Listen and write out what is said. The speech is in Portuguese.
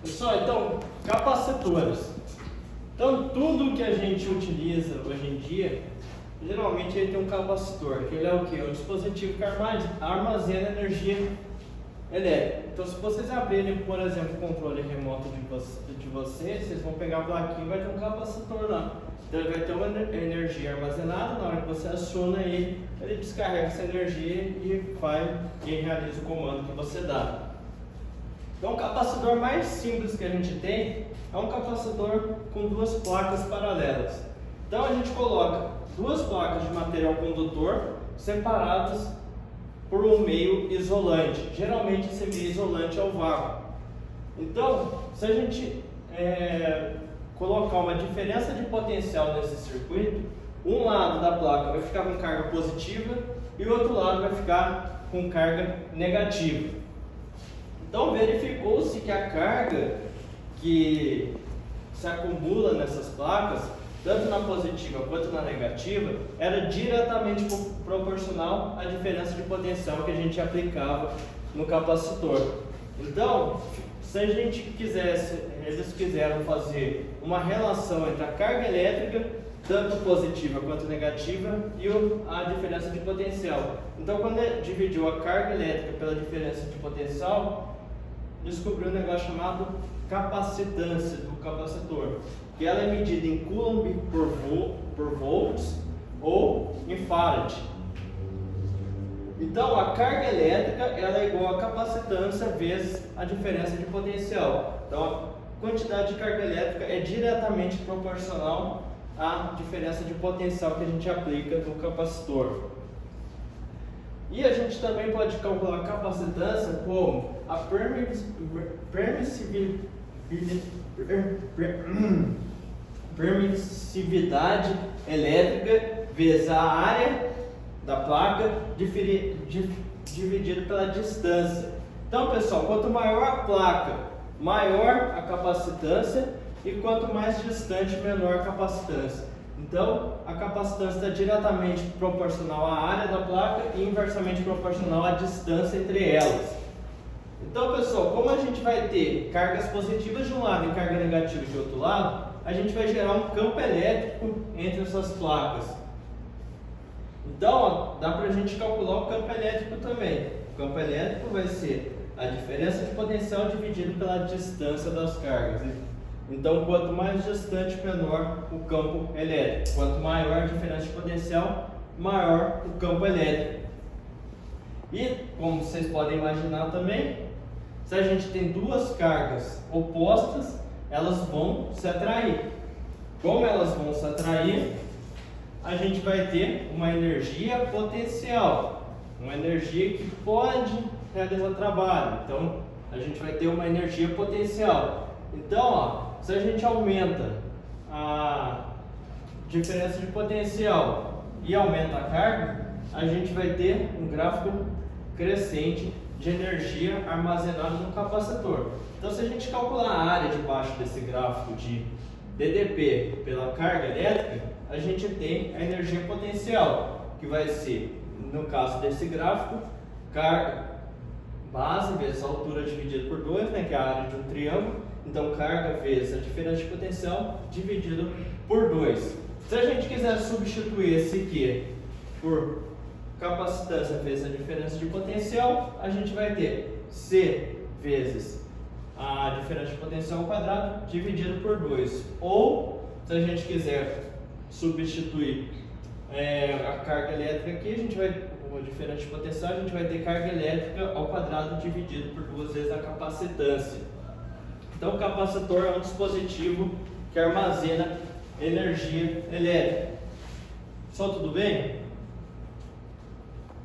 Pessoal, então, capacitores. Então, tudo que a gente utiliza hoje em dia, geralmente ele tem um capacitor, que ele é o quê? É um dispositivo que armazena energia elétrica. Então, se vocês abrirem, por exemplo, o controle remoto de vocês, vocês vão pegar a plaquinha e vai ter um capacitor lá. Então, ele vai ter uma energia armazenada, na hora que você aciona ele descarrega essa energia e realiza o comando que você dá. Então, o capacitor mais simples que a gente tem é um capacitor com duas placas paralelas. Então, a gente coloca duas placas de material condutor separadas por um meio isolante. Geralmente, esse meio isolante é o vácuo. Então, se a gente colocar uma diferença de potencial nesse circuito, um lado da placa vai ficar com carga positiva e o outro lado vai ficar com carga negativa. Então, verificou-se que a carga que se acumula nessas placas, tanto na positiva quanto na negativa, era diretamente proporcional à diferença de potencial que a gente aplicava no capacitor. Então, se a gente eles quiseram fazer uma relação entre a carga elétrica, tanto positiva quanto negativa, e a diferença de potencial. Então, quando dividiu a carga elétrica pela diferença de potencial, descobriu um negócio chamado capacitância do capacitor, que ela é medida em coulomb por volts ou em farad. Então, a carga elétrica ela é igual a capacitância vezes a diferença de potencial. Então, a quantidade de carga elétrica é diretamente proporcional à diferença de potencial que a gente aplica no capacitor. E a gente também pode calcular a capacitância como a permissividade elétrica vezes a área da placa dividido pela distância. Então, pessoal, quanto maior a placa, maior a capacitância, e quanto mais distante, menor a capacitância. Então, a capacitância está diretamente proporcional à área da placa e inversamente proporcional à distância entre elas. Então, pessoal, como a gente vai ter cargas positivas de um lado e carga negativa de outro lado, a gente vai gerar um campo elétrico entre essas placas. Então, ó, dá para a gente calcular o campo elétrico também. O campo elétrico vai ser a diferença de potencial dividido pela distância das cargas. Então, quanto mais distante, menor o campo elétrico. Quanto maior a diferença de potencial, maior o campo elétrico. E, como vocês podem imaginar também, se a gente tem duas cargas opostas, elas vão se atrair. Como elas vão se atrair, a gente vai ter uma energia potencial, uma energia que pode realizar trabalho. Então, a gente vai ter uma energia potencial. Então, ó, se a gente aumenta a diferença de potencial e aumenta a carga, a gente vai ter um gráfico crescente de energia armazenada no capacitor. Então, se a gente calcular a área debaixo desse gráfico de DDP pela carga elétrica, a gente tem a energia potencial, que vai ser, no caso desse gráfico, carga base vezes a altura dividido por 2, né, que é a área de um triângulo. Então, carga vezes a diferença de potencial dividido por 2. Se a gente quiser substituir esse aqui por capacitância vezes a diferença de potencial, a gente vai ter C vezes a diferença de potencial ao quadrado dividido por 2. Ou, se a gente quiser substituir a carga elétrica aqui, a gente vai, a diferença de potencial, a gente vai ter carga elétrica ao quadrado dividido por 2 vezes a capacitância. Então, o capacitor é um dispositivo que armazena energia elétrica. Só tudo bem?